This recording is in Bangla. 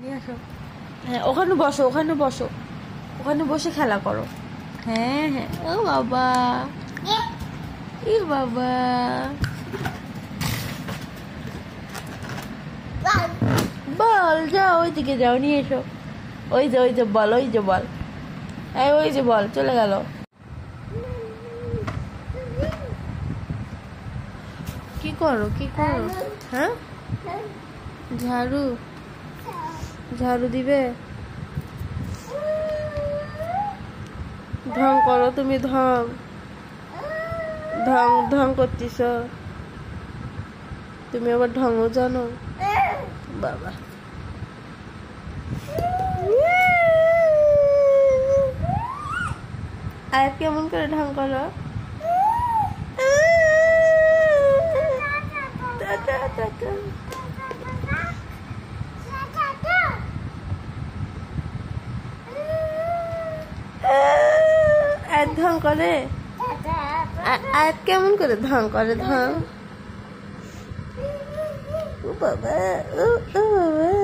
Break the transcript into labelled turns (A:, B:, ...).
A: নিয়ে আসো। হ্যাঁ ওখানে বসো, ওখানে বসো, ওখানে বসে খেলা করো। হ্যাঁ হ্যাঁ, ও বাবা, এ বাবা, বল যাও ওইদিকে যাও, নিয়ে এসো। ওই যে ওই যে বল, ওই যে বল, এই ওই যে বল চলে গেল। কি করো, কি করো? হ্যাঁ, ঝাড়ু, ঝাড়ু দিবে? ঢং করো তুমি, ঢং ঢং ঢং করতেছ তুমি, আবার ঢংও জানো বাবা। আর কেমন করে ঢং করো? আর ঢং করে, আর কেমন করে ঢং করে? ঢং, ও বাবা, ও বাবা।